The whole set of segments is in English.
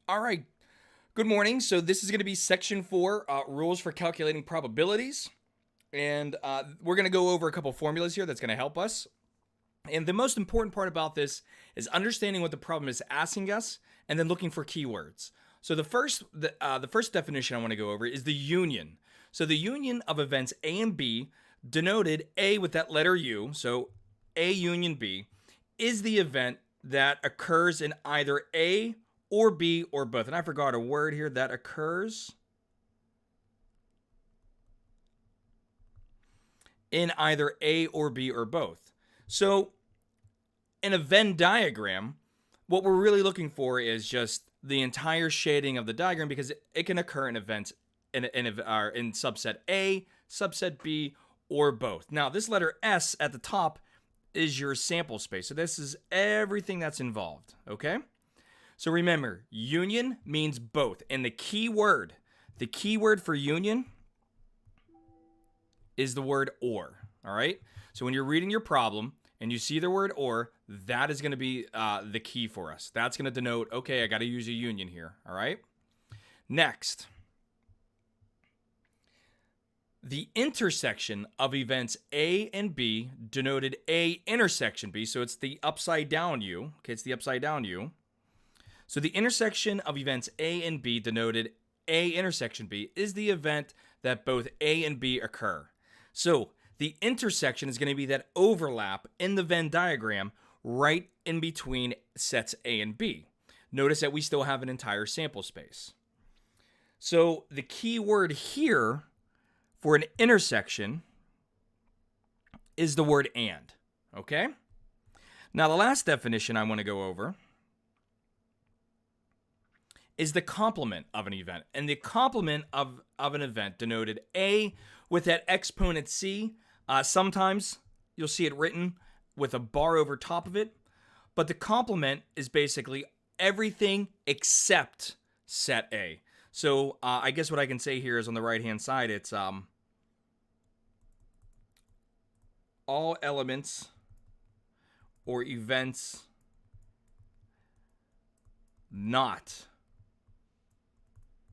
All right. Good morning. So this is going to be section 4, rules for calculating probabilities. And we're going to go over a couple formulas here that's going to help us. And the most important part about this is understanding what the problem is asking us and then looking for keywords. So the first definition I want to go over is the union. So the union of events A and B, denoted A with that letter U, so A union B, is the event that occurs in either A or B or both. And I forgot a word here, that occurs in either A or B or both. So in a Venn diagram, what we're really looking for is just the entire shading of the diagram, because it can occur in events in subset A, subset B, or both. Now, this letter S at the top is your sample space. So this is everything that's involved, okay? So remember, union means both. And the key word for union is the word or, all right? So when you're reading your problem and you see the word or, that is going to be the key for us. That's going to denote, okay, I got to use a union here, all right? Next, the intersection of events A and B, denoted A intersection B, so it's the upside down U, okay, it's the upside down U. So the intersection of events A and B, denoted A intersection B, is the event that both A and B occur. So the intersection is going to be that overlap in the Venn diagram right in between sets A and B. Notice that we still have an entire sample space. So the key word here for an intersection is the word and, okay? Now the last definition I want to go over is the complement of an event. And the complement of an event, denoted A with that exponent C. Sometimes you'll see it written with a bar over top of it. But the complement is basically everything except set A. So I guess what I can say here is on the right-hand side, it's all elements or events not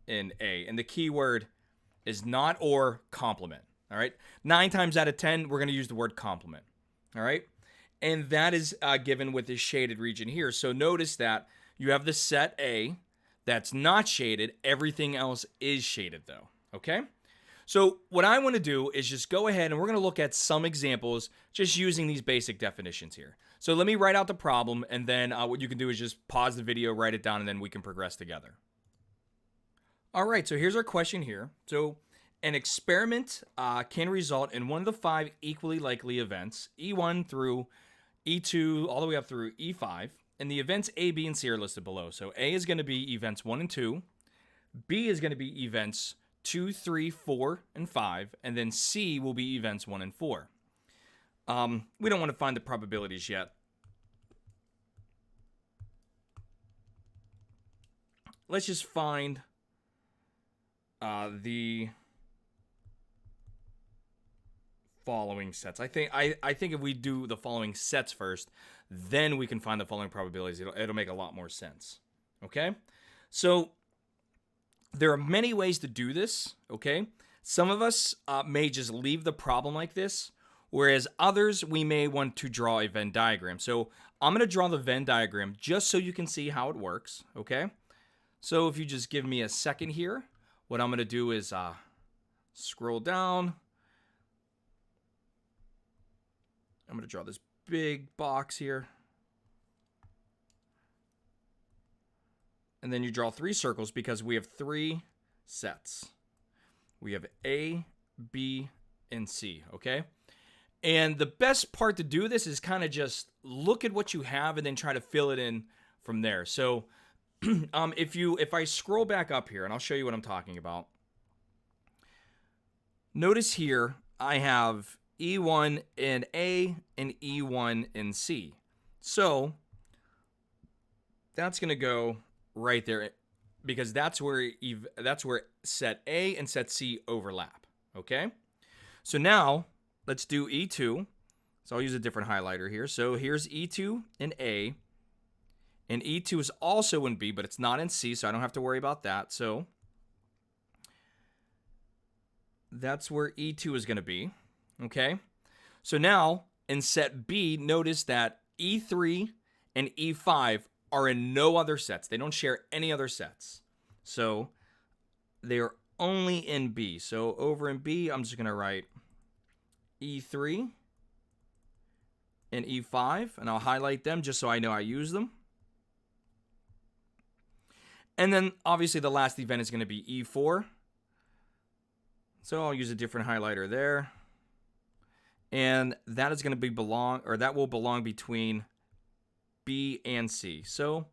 in A. And the key word is not or complement. All right. 9 times out of 10, we're going to use the word complement. All right. And that is given with this shaded region here. So notice that you have the set A that's not shaded. Everything else is shaded though. Okay. So what I want to do is just go ahead and we're going to look at some examples just using these basic definitions here. So let me write out the problem, and then what you can do is just pause the video, write it down, and then we can progress together. All right, so here's our question here. So an experiment can result in one of the 5 equally likely events, E1 through E2, all the way up through E5, and the events A, B, and C are listed below. So A is going to be events 1 and 2, B is going to be events 2, 3, 4, and 5, and then C will be events 1 and 4. We don't want to find the probabilities yet. Let's just find the following sets. I think if we do the following sets first, then we can find the following probabilities. It'll make a lot more sense. Okay? So there are many ways to do this, okay? Some of us may just leave the problem like this, whereas others, we may want to draw a Venn diagram. So I'm going to draw the Venn diagram just so you can see how it works, okay? So if you just give me a second here, what I'm going to do is scroll down. I'm going to draw this big box here. And then you draw 3 circles because we have 3 sets. We have A, B, and C, okay? And the best part to do this is kind of just look at what you have and then try to fill it in from there. So if I scroll back up here, and I'll show you what I'm talking about. Notice here I have E1 in A and E1 in C. So that's going to go right there because that's where set A and set C overlap, okay? So now let's do E2. So I'll use a different highlighter here. So here's E2 and A, And E2 is also in B, but it's not in C, so I don't have to worry about that. So that's where E2 is going to be. Okay? So now in set B, notice that E3 and E5 are in no other sets. They don't share any other sets. So they are only in B. So over in B, I'm just going to write E3 and E5, and I'll highlight them just so I know I use them. And then obviously the last event is going to be E4. So I'll use a different highlighter there. And that is going to be that will belong between B and C. So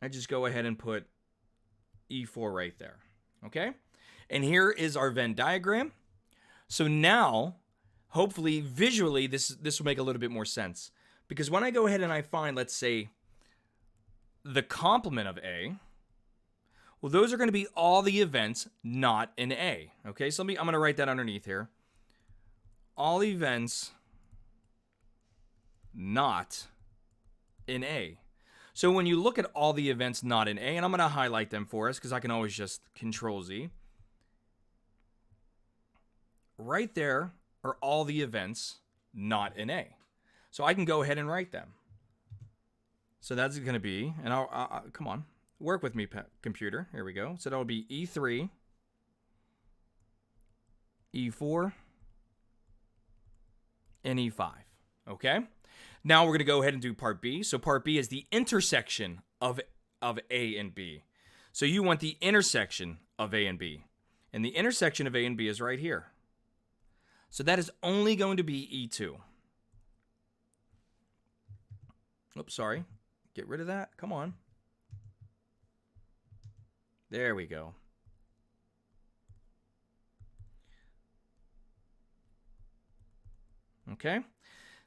I just go ahead and put E4 right there. Okay? And here is our Venn diagram. So now, hopefully, visually, this will make a little bit more sense. Because when I go ahead and I find, let's say, the complement of A, well, those are going to be all the events not in A. Okay, so I'm going to write that underneath here. All events not in A. So when you look at all the events not in A, and I'm going to highlight them for us because I can always just Control Z. Right there are all the events not in A. So I can go ahead and write them. So that's going to be, and I'll come on, work with me, computer. Here we go. So that will be E3, E4, and E5. Okay? Now we're going to go ahead and do part B. So part B is the intersection of A and B. So you want the intersection of A and B. And the intersection of A and B is right here. So that is only going to be E2. Oops, sorry. Get rid of that. Come on. There we go. Okay.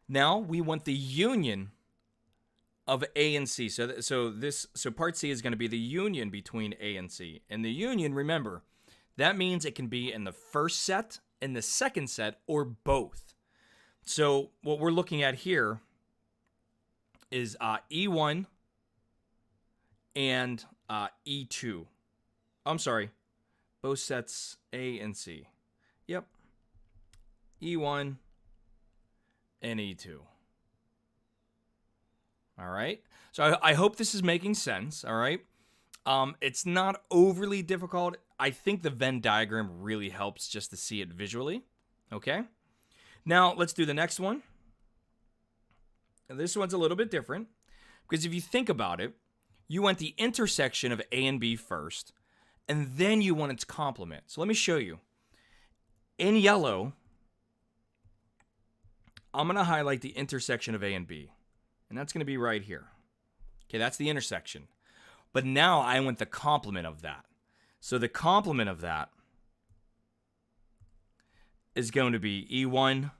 Now we want the union of A and C. So part C is going to be the union between A and C. And the union, remember, that means it can be in the first set, in the second set, or both. So what we're looking at here is E1 and E2. I'm sorry, both sets A and C. Yep. E1 and E2. All right. So I hope this is making sense. All right. It's not overly difficult. I think the Venn diagram really helps just to see it visually. Okay. Now let's do the next one. And this one's a little bit different because if you think about it, you want the intersection of A and B first, and then you want its complement. So let me show you. In yellow, I'm going to highlight the intersection of A and B, and that's going to be right here. Okay, that's the intersection. But now I want the complement of that. So the complement of that is going to be E1,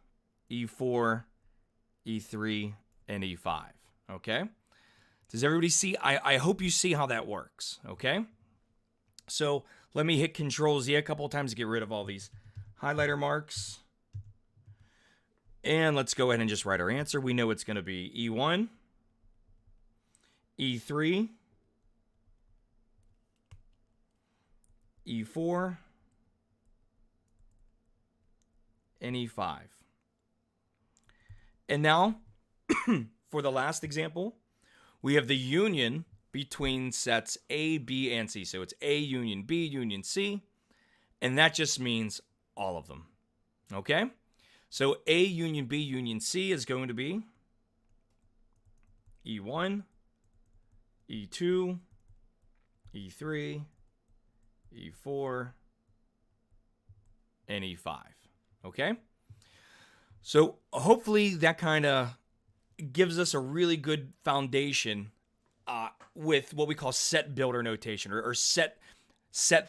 E4, E3, and E5. Okay? Does everybody see? I hope you see how that works. Okay? So let me hit Control Z a couple of times to get rid of all these highlighter marks. And let's go ahead and just write our answer. We know it's going to be E1, E3, E4, and E5. And now, for the last example, we have the union between sets A, B, and C. So it's A union B union C, and that just means all of them. Okay? So A union B union C is going to be E1, E2, E3, E4, and E5. Okay? So hopefully that kind of gives us a really good foundation with what we call set builder notation or set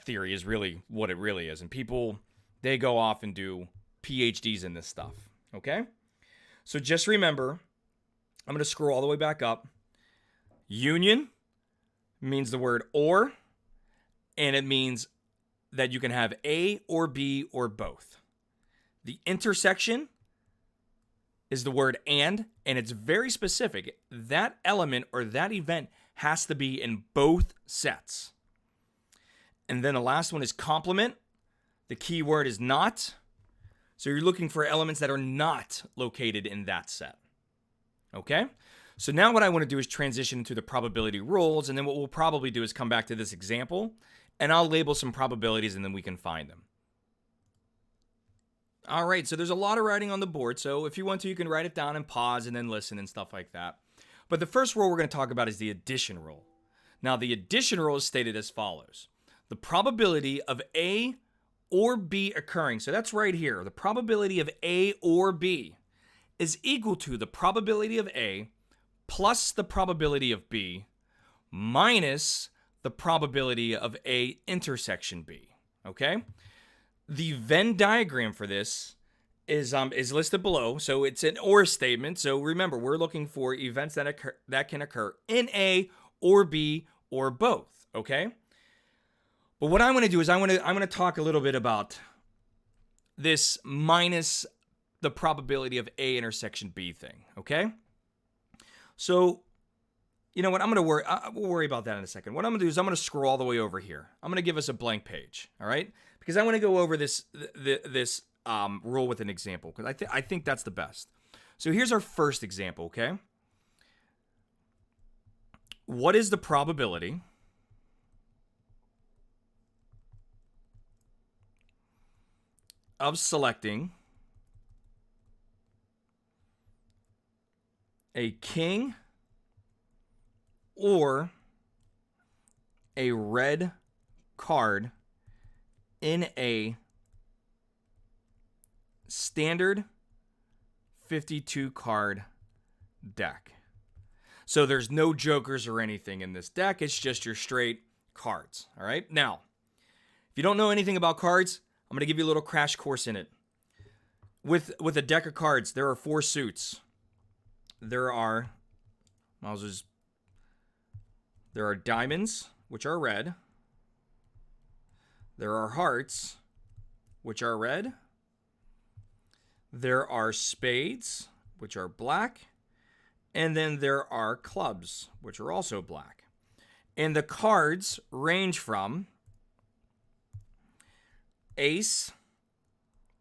theory is really what it really is. And people, they go off and do PhDs in this stuff. Okay? So just remember, I'm going to scroll all the way back up. Union means the word or, and it means that you can have A or B or both. The intersection is the word and it's very specific. That element or that event has to be in both sets. And then the last one is complement. The key word is not. So you're looking for elements that are not located in that set. Okay? So now what I want to do is transition into the probability rules, and then what we'll probably do is come back to this example, and I'll label some probabilities, and then we can find them. All right, so there's a lot of writing on the board, so if you want to, you can write it down and pause and then listen and stuff like that. But the first rule we're going to talk about is the addition rule. Now, the addition rule is stated as follows. The probability of A or B occurring, so that's right here, the probability of A or B is equal to the probability of A plus the probability of B minus the probability of A intersection B, okay? The Venn diagram for this is listed below, so it's an or statement. So remember, we're looking for events that can occur in A or B or both, okay? But what I'm going to do is I'm going to talk a little bit about this minus the probability of A intersection B thing, okay? So, you know what? We'll worry about that in a second. What I'm going to do is I'm going to scroll all the way over here. I'm going to give us a blank page, all right? Because I want to go over this rule with an example, because I think that's the best. So here's our first example, okay? What is the probability of selecting a king or a red card in a standard 52 card deck? So there's no jokers or anything in this deck. It's just your straight cards. All right. Now, if you don't know anything about cards, I'm going to give you a little crash course in it. With a deck of cards, there are 4 suits. There are diamonds, which are red. There are hearts, which are red. There are spades, which are black. And then there are clubs, which are also black. And the cards range from ace,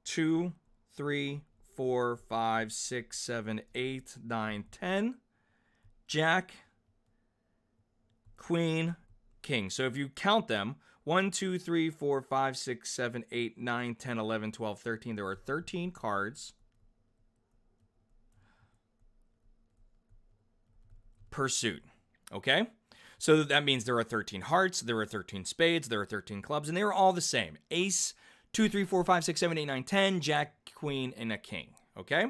2, 3, 4, 5, 6, 7, 8, 9, 10, jack, queen, king. So if you count them, 1, 2, 3, 4, 5, 6, 7, 8, 9, 10, 11, 12, 13. There are 13 cards per suit, okay? So that means there are 13 hearts, there are 13 spades, there are 13 clubs, and they are all the same. Ace, 2, 3, 4, 5, 6, 7, 8, 9, 10, jack, queen, and a king, okay?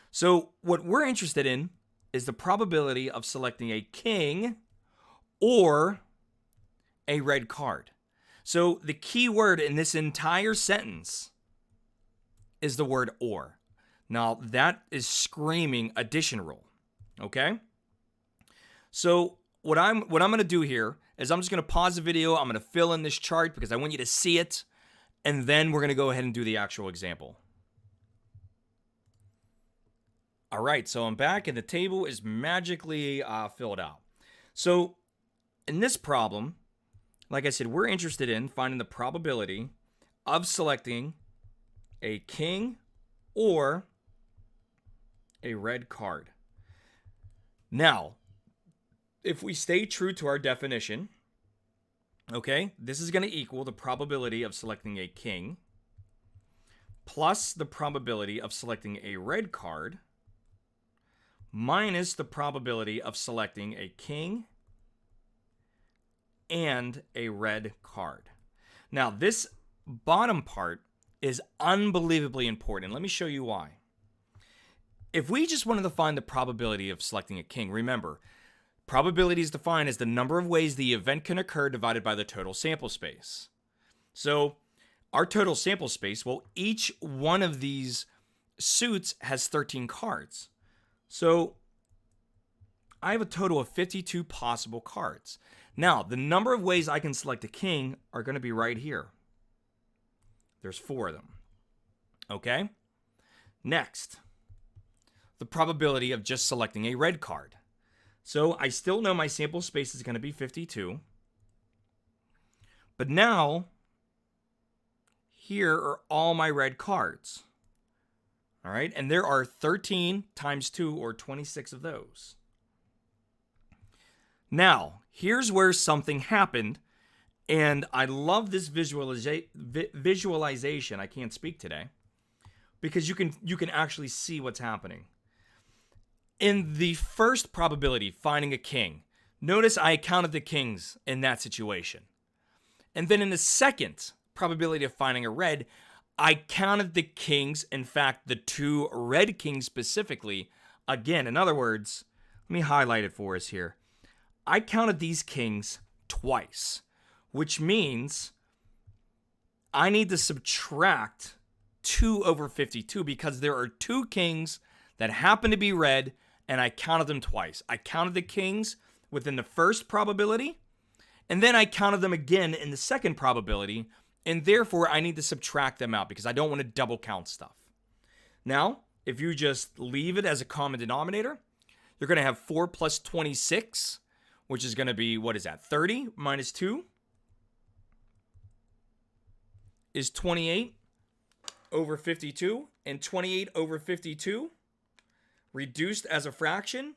So what we're interested in is the probability of selecting a king or a red card. So the key word in this entire sentence is the word or. Now that is screaming addition rule, okay? So what I'm going to do here is I'm just going to pause the video. I'm going to fill in this chart because I want you to see it, and then we're going to go ahead and do the actual example. All right, so I'm back and the table is magically filled out. So in this problem, like I said, we're interested in finding the probability of selecting a king or a red card. Now, if we stay true to our definition, okay, this is going to equal the probability of selecting a king plus the probability of selecting a red card minus the probability of selecting a king and a red card. Now, this bottom part is unbelievably important. Let me show you why. If we just wanted to find the probability of selecting a king, remember, probability is defined as the number of ways the event can occur divided by the total sample space. So our total sample space, well, each one of these suits has 13 cards. So I have a total of 52 possible cards. Now, the number of ways I can select a king are going to be right here. There's 4 of them. Okay? Next, the probability of just selecting a red card. So I still know my sample space is going to be 52. But now, here are all my red cards. All right, and there are 13 times 2, or 26 of those. Now, here's where something happened, and I love this visualization. I can't speak today, because you can actually see what's happening. In the first probability, finding a king, notice I counted the kings in that situation. And then in the second probability of finding a red, I counted the kings, in fact, the 2 red kings specifically. Again, in other words, let me highlight it for us here. I counted these kings twice, which means I need to subtract 2 over 52 because there are 2 kings that happen to be red, and I counted them twice. I counted the kings within the first probability, and then I counted them again in the second probability, and therefore I need to subtract them out because I don't want to double count stuff. Now, if you just leave it as a common denominator, you're going to have 4 plus 26, which is going to be, what is that, 30 minus 2 is 28 over 52, and 28 over 52 reduced as a fraction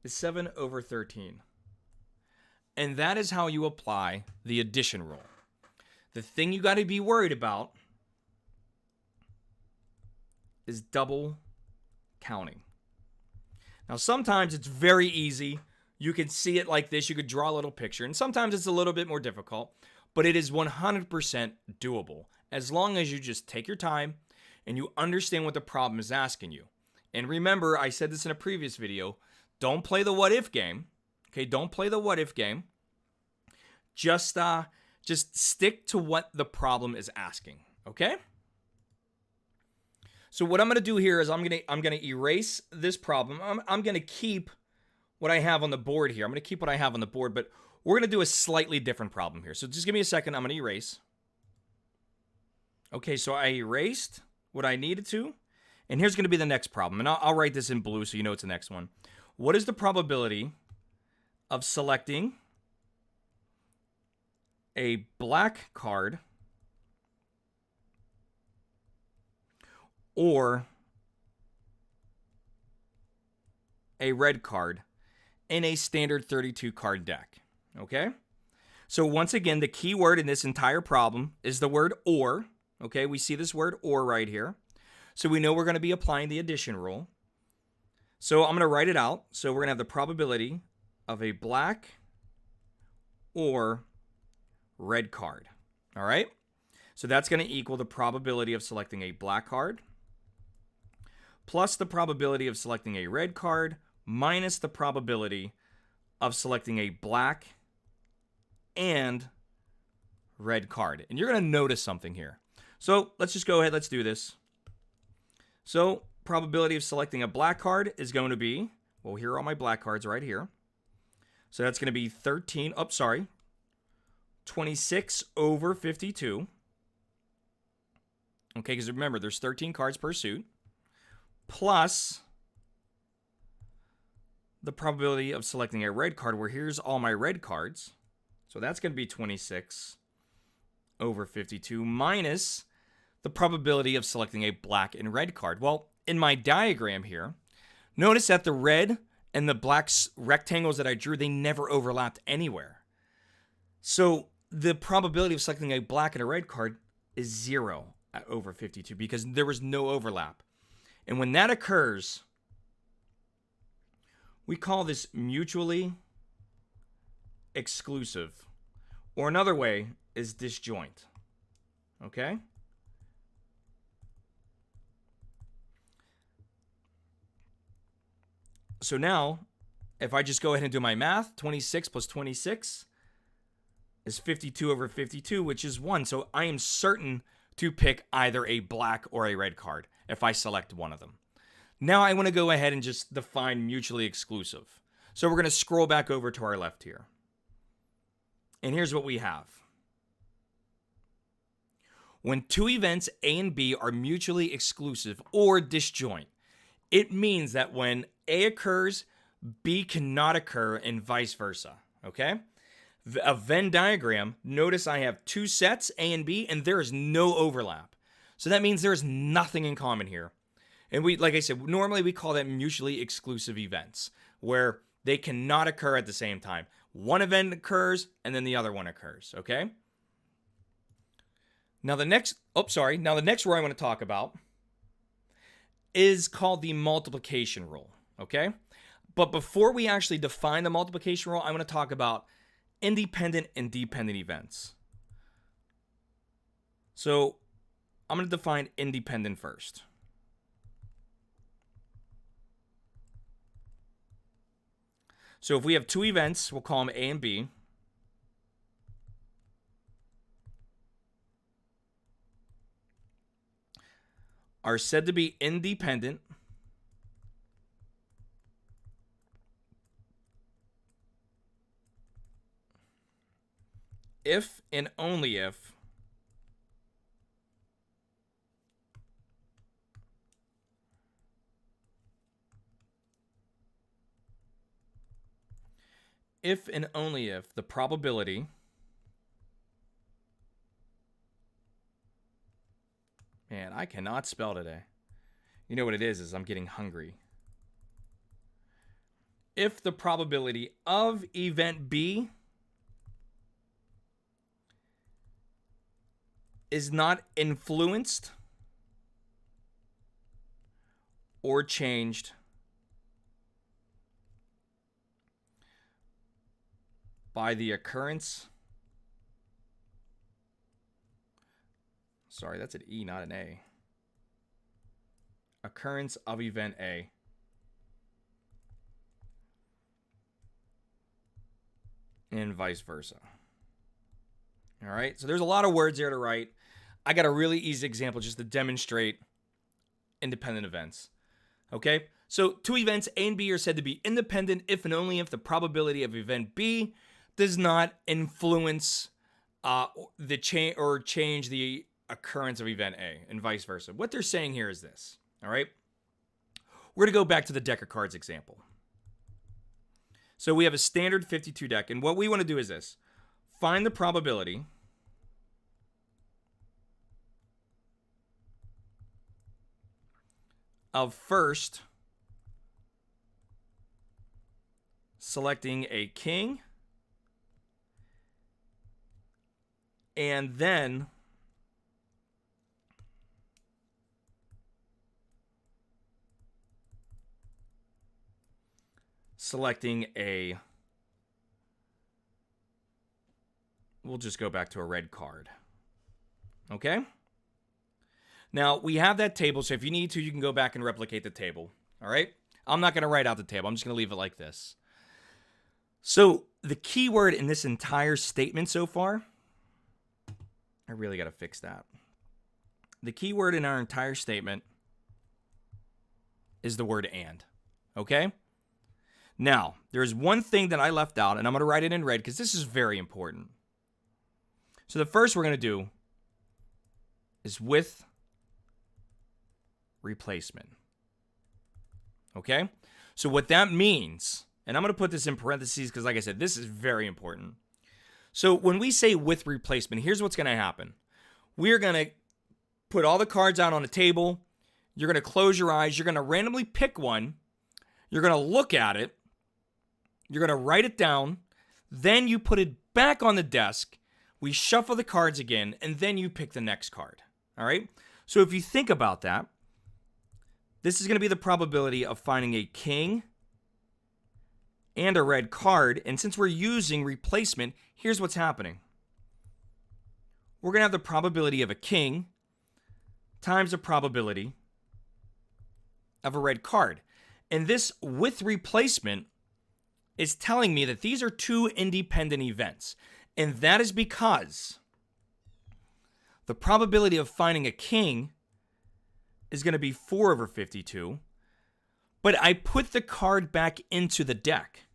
is 7 over 13. And that is how you apply the addition rule. The thing you got to be worried about is double counting. Now, sometimes it's very easy. You can see it like this. You could draw a little picture. And sometimes it's a little bit more difficult. But it is 100% doable as long as you just take your time and you understand what the problem is asking you. And remember, I said this in a previous video, don't play the what if game. Okay, don't play the what if game. Just stick to what the problem is asking, okay? So what I'm going to do here is I'm going to erase this problem. I'm going to keep what I have on the board here. I'm going to keep what I have on the board, but we're going to do a slightly different problem here. So just give me a second. I'm going to erase. Okay, so I erased what I needed to. And here's going to be the next problem. And I'll write this in blue so you know it's the next one. What is the probability of selecting a black card or a red card in a standard 32 card deck? Okay? So once again, the key word in this entire problem is the word or. Okay, we see this word or right here. So we know we're going to be applying the addition rule. So I'm going to write it out. So we're going to have the probability of a black or red card. All right? So that's going to equal the probability of selecting a black card plus the probability of selecting a red card minus the probability of selecting a black and red card. And you're going to notice something here. So let's just go ahead. Let's do this. So probability of selecting a black card is going to be, well, here are all my black cards right here. So that's going to be 26 over 52. Okay, because remember, there's 13 cards per suit. Plus the probability of selecting a red card, where here's all my red cards. So that's going to be 26 over 52 minus the probability of selecting a black and red card. Well, in my diagram here, notice that the red and the black rectangles that I drew, they never overlapped anywhere. So the probability of selecting a black and a red card is 0 over 52 because there was no overlap. And when that occurs, we call this mutually exclusive. Or another way is disjoint. Okay? So now, if I just go ahead and do my math, 26 plus 26 is 52 over 52, which is 1. So I am certain to pick either a black or a red card if I select one of them. Now I want to go ahead and just define mutually exclusive. So we're going to scroll back over to our left here. And here's what we have. When two events A and B are mutually exclusive or disjoint, it means that when A occurs, B cannot occur and vice versa, okay? A Venn diagram, notice I have two sets, A and B, and there is no overlap. So that means there's nothing in common here. And we, like I said, normally we call that mutually exclusive events, where they cannot occur at the same time. One event occurs and then the other one occurs, okay? Now the next rule I want to talk about is called the multiplication rule, okay? But before we actually define the multiplication rule, I want to talk about independent and dependent events. So I'm going to define independent first. So if we have two events, we'll call them A and B. Are said to be independent if and only if and only if the probability man, I cannot spell today. You know what it is I'm getting hungry. If the probability of event B is not influenced or changed by the occurrence. Sorry, that's an E, not an A. Occurrence of event A. And vice versa. All right, so there's a lot of words there to write. I got a really easy example just to demonstrate independent events. Okay, so two events A and B are said to be independent if and only if the probability of event B does not influence the change the occurrence of event A and vice versa. What they're saying here is this, all right? We're going to go back to the deck of cards example. So we have a standard 52 deck, and what we want to do is this. Find the probability of first selecting a king and then selecting a, we'll just go back to a red card. Okay? Now, we have that table, so if you need to, you can go back and replicate the table. All right? I'm not going to write out the table. I'm just going to leave it like this. So, the key word in this entire statement so far, I really got to fix that. The key word in our entire statement is the word and. Okay? Now, there's one thing that I left out, and I'm going to write it in red because this is very important. So the first we're going to do is with replacement. Okay? So what that means, and I'm going to put this in parentheses because, like I said, this is very important. So when we say with replacement, here's what's going to happen. We're going to put all the cards out on a table. You're going to close your eyes. You're going to randomly pick one. You're going to look at it. You're going to write it down. Then you put it back on the desk. We shuffle the cards again, and then you pick the next card. All right? So if you think about that, this is going to be the probability of finding a king and a red card. And since we're using replacement, here's what's happening. We're going to have the probability of a king times the probability of a red card. And this with replacement is telling me that these are two independent events. And that is because the probability of finding a king is going to be 4 over 52. But I put the card back into the deck.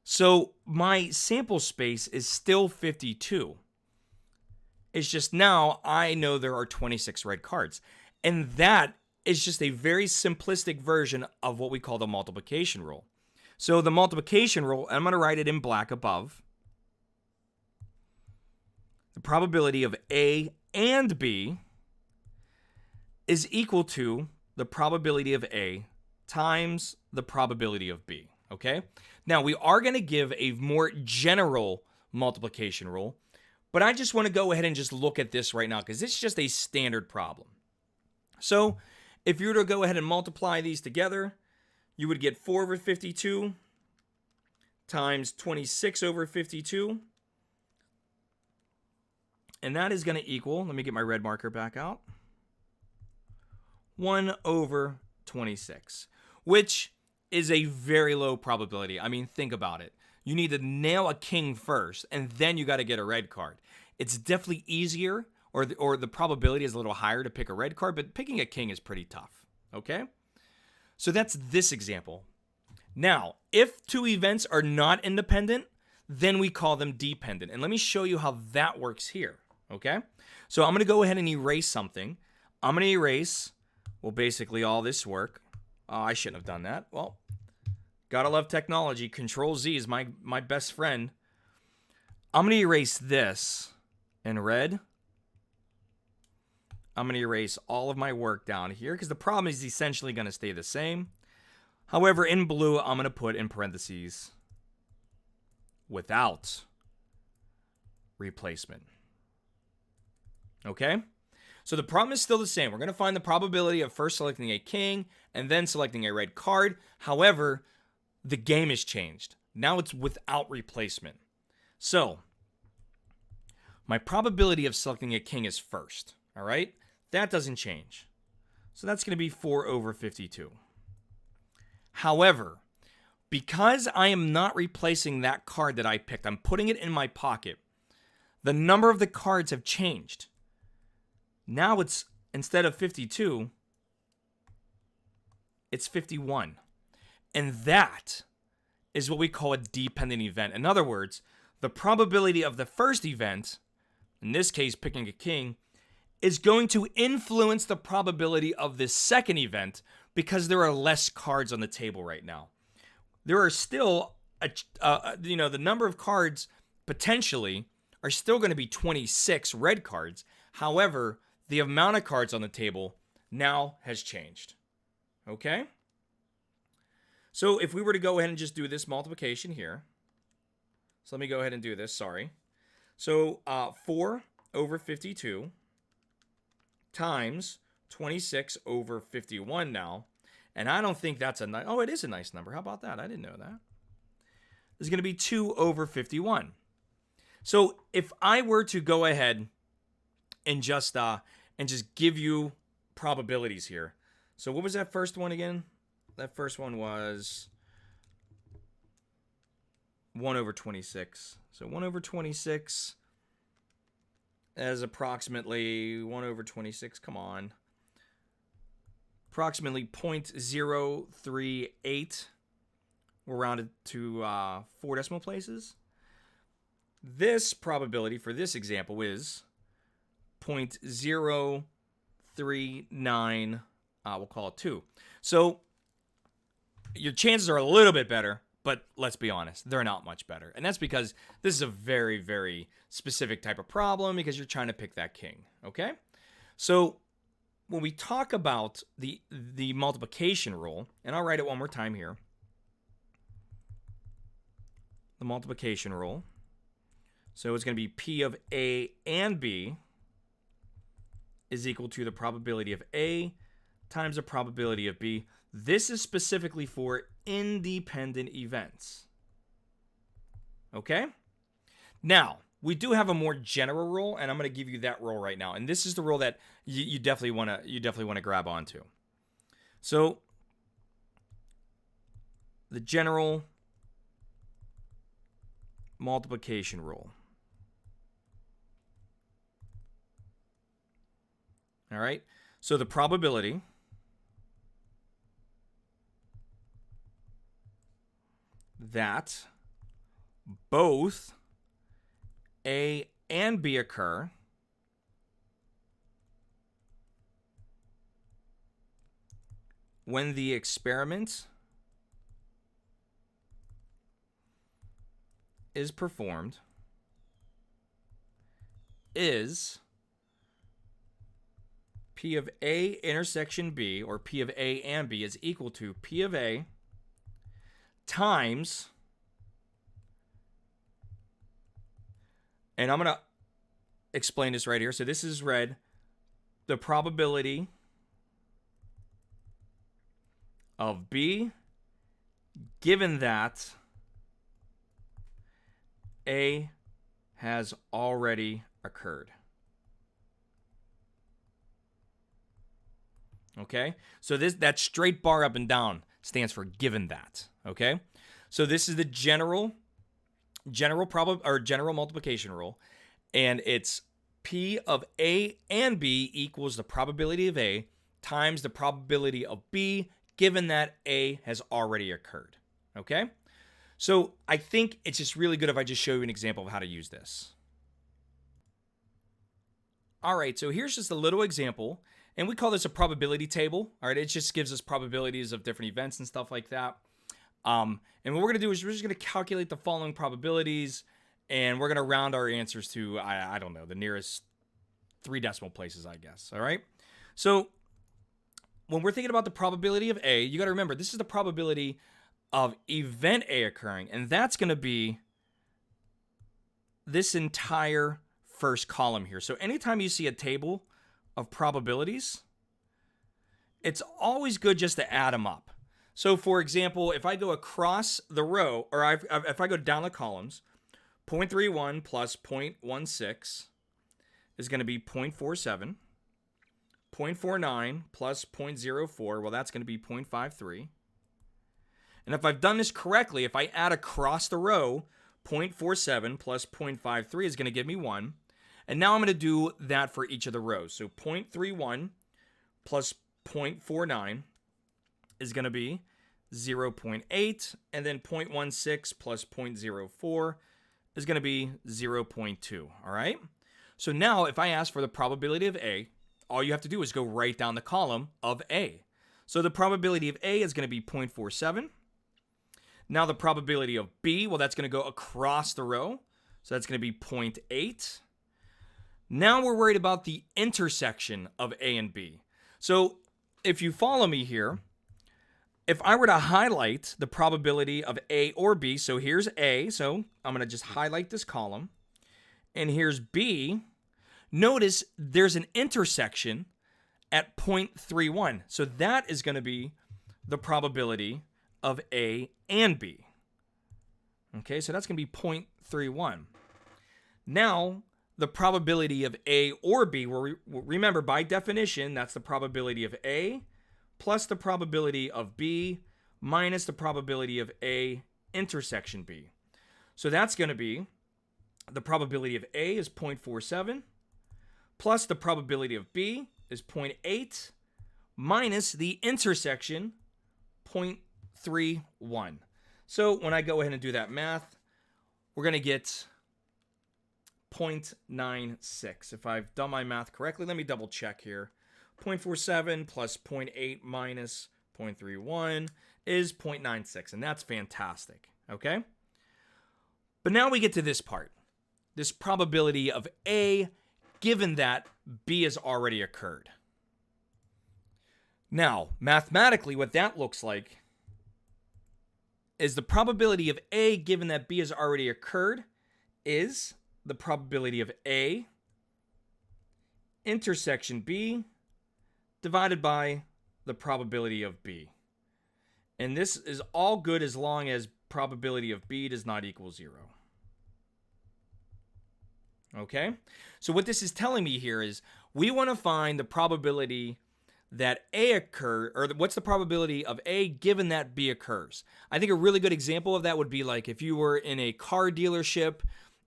So my sample space is still 52. It's just now I know there are 26 red cards. And that is just a very simplistic version of what we call the multiplication rule. So the multiplication rule, I'm going to write it in black above. The probability of A and B is equal to the probability of A times the probability of B, okay? Now, we are going to give a more general multiplication rule, but I just want to go ahead and just look at this right now because it's just a standard problem. So if you were to go ahead and multiply these together, you would get 4 over 52 times 26 over 52. And that is going to equal, let me get my red marker back out, 1 over 26, which is a very low probability. I mean, think about it. You need to nail a king first, and then you got to get a red card. It's definitely easier, or the probability is a little higher to pick a red card, but picking a king is pretty tough, okay? So that's this example. Now, if two events are not independent, then we call them dependent. And let me show you how that works here, okay? So I'm going to go ahead and erase something. I'm going to erase, well, basically all this work. Oh, I shouldn't have done that. Well, gotta love technology. Control Z is my best friend. I'm going to erase this in red. I'm going to erase all of my work down here because the problem is essentially going to stay the same. However, in blue, I'm going to put in parentheses without replacement. Okay? So the problem is still the same. We're going to find the probability of first selecting a king and then selecting a red card. However, the game has changed. Now it's without replacement. So my probability of selecting a king is first. All right? That doesn't change. So that's going to be 4 over 52. However, because I am not replacing that card that I picked, I'm putting it in my pocket, the number of the cards have changed. Now it's, instead of 52, it's 51. And that is what we call a dependent event. In other words, the probability of the first event, in this case picking a king, is going to influence the probability of this second event because there are less cards on the table right now. There are still, the number of cards potentially are still going to be 26 red cards. However, the amount of cards on the table now has changed. Okay? So if we were to go ahead and just do this multiplication here. So let me go ahead and do this, sorry. So 4 over 52 times 26 over 51 now. And I don't think that's a nice, oh, it is a nice number. How about that? I didn't know that. This is going to be 2 over 51. So if I were to go ahead and just give you probabilities here. So what was that first one again? That first one was 1 over 26. So 1 over 26 is approximately 1 over 26. Come on. Approximately 0.038. We're rounded to 4 decimal places. This probability for this example is 0.039, we'll call it 2. So your chances are a little bit better, but let's be honest, they're not much better. And that's because this is a very, very specific type of problem because you're trying to pick that king, okay? So when we talk about the multiplication rule, and I'll write it one more time here. The multiplication rule. So it's going to be P of A and B is equal to the probability of A times the probability of B. This is specifically for independent events. Okay? Now, we do have a more general rule, and I'm going to give you that rule right now. And this is the rule that you definitely want to grab onto. So, the general multiplication rule. All right? So the probability that both A and B occur when the experiment is performed is P of A intersection B, or P of A and B, is equal to P of A times, and I'm going to explain this right here. So this is read, the probability of B given that A has already occurred. Okay? So that straight bar up and down stands for given that. Okay? So this is the general multiplication rule, and it's P of A and B equals the probability of A times the probability of B given that A has already occurred. Okay? So I think it's just really good if I just show you an example of how to use this. All right, so here's just a little example, and we call this a probability table. All right, it just gives us probabilities of different events and stuff like that. And what we're going to do is we're just going to calculate the following probabilities, and we're going to round our answers to, I don't know, the nearest 3 decimal places, I guess. All right, so when we're thinking about the probability of A, you got to remember this is the probability of event A occurring, and that's going to be this entire first column here. So anytime you see a table of probabilities, it's always good just to add them up. So for example, if I go across the row, or if I go down the columns, 0.31 plus 0.16 is going to be 0.47. 0.49 plus 0.04, well, that's going to be 0.53. And if I've done this correctly, if I add across the row, 0.47 plus 0.53 is going to give me 1. And now I'm going to do that for each of the rows. So 0.31 plus 0.49 is going to be 0.8. And then 0.16 plus 0.04 is going to be 0.2. All right? So now if I ask for the probability of A, all you have to do is go right down the column of A. So the probability of A is going to be 0.47. Now the probability of B, well, that's going to go across the row. So that's going to be 0.8. Now we're worried about the intersection of A and B. So if you follow me here, if I were to highlight the probability of A or B, so here's A, so I'm going to just highlight this column, and here's B, notice there's an intersection at 0.31. So that is going to be the probability of A and B. Okay, so that's going to be 0.31. Now, the probability of A or B, remember, by definition, that's the probability of A plus the probability of B minus the probability of A intersection B. So that's going to be the probability of A is 0.47 plus the probability of B is 0.8 minus the intersection 0.31. So when I go ahead and do that math, we're going to get 0.96. If I've done my math correctly, let me double check here. 0.47 plus 0.8 minus 0.31 is 0.96, and that's fantastic, okay? But now we get to this part, this probability of A given that B has already occurred. Now, mathematically, what that looks like is the probability of A given that B has already occurred is the probability of A intersection B divided by the probability of B. And this is all good as long as probability of B does not equal 0. Okay? So what this is telling me here is we want to find the probability that A occur, or what's the probability of A given that B occurs. I think a really good example of that would be like if you were in a car dealership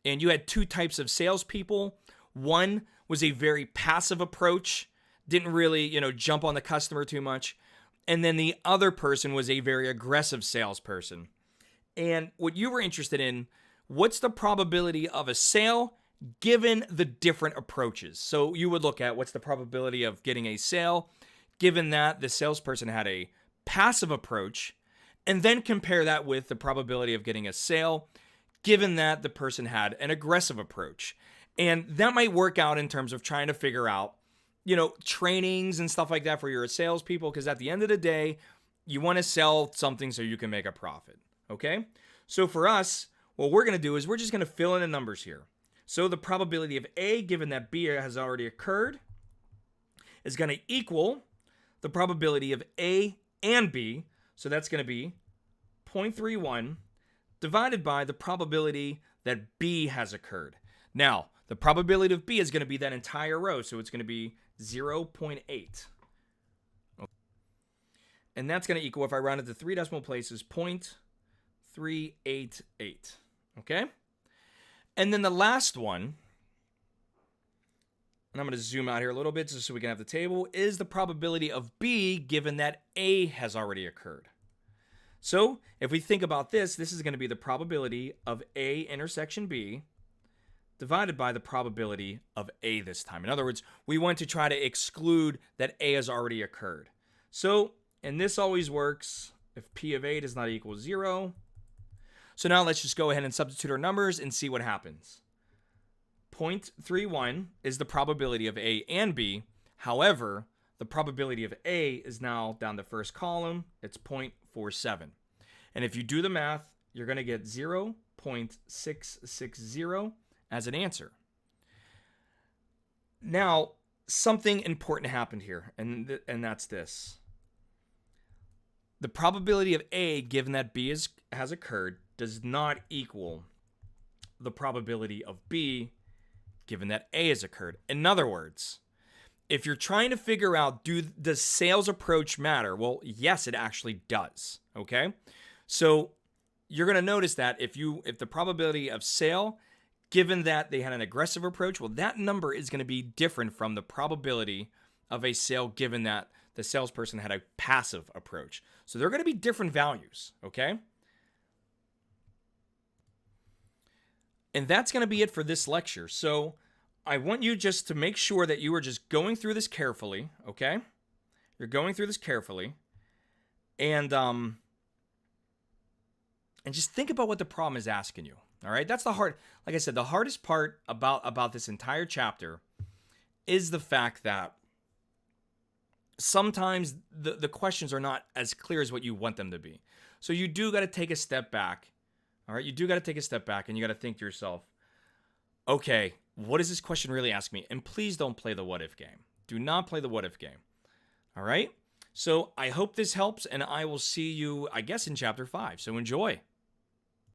and you had 2 types of salespeople. One was a very passive approach, didn't really, jump on the customer too much. And then the other person was a very aggressive salesperson. And what you were interested in, what's the probability of a sale given the different approaches? So you would look at what's the probability of getting a sale given that the salesperson had a passive approach, and then compare that with the probability of getting a sale given that the person had an aggressive approach. And that might work out in terms of trying to figure out, trainings and stuff like that for your salespeople, because at the end of the day, you want to sell something so you can make a profit. Okay? So for us, what we're going to do is we're just going to fill in the numbers here. So the probability of A, given that B has already occurred, is going to equal the probability of A and B. So that's going to be 0.31 divided by the probability that B has occurred. Now, the probability of B is going to be that entire row, so it's going to be 0.8. And that's going to equal, if I round it to 3 decimal places, 0.388. Okay? And then the last one, and I'm going to zoom out here a little bit just so we can have the table, is the probability of B given that A has already occurred. So if we think about this, this is going to be the probability of A intersection B divided by the probability of A this time. In other words, we want to try to exclude that A has already occurred. So, and this always works if P of A does not equal 0. So now let's just go ahead and substitute our numbers and see what happens. 0.31 is the probability of A and B. However, the probability of A is now down the first column. It's 0.47. And if you do the math, you're going to get 0.660 as an answer. Now, something important happened here, and that's this. The probability of A, given that B has occurred, does not equal the probability of B, given that A has occurred. In other words, if you're trying to figure out, does sales approach matter? Well, yes, it actually does. Okay, so you're going to notice that if the probability of sale, given that they had an aggressive approach, well, that number is going to be different from the probability of a sale given that the salesperson had a passive approach. So they're going to be different values. Okay. And that's going to be it for this lecture. So I want you just to make sure that you are just going through this carefully, okay? You're going through this carefully. And just think about what the problem is asking you, all right? That's like I said, the hardest part about this entire chapter is the fact that sometimes the questions are not as clear as what you want them to be. So you do got to take a step back. All right, you do got to take a step back and you got to think to yourself, okay, what does this question really ask me? And please don't play the what if game. Do not play the what if game. All right? So I hope this helps, and I will see you, I guess, in chapter 5. So enjoy.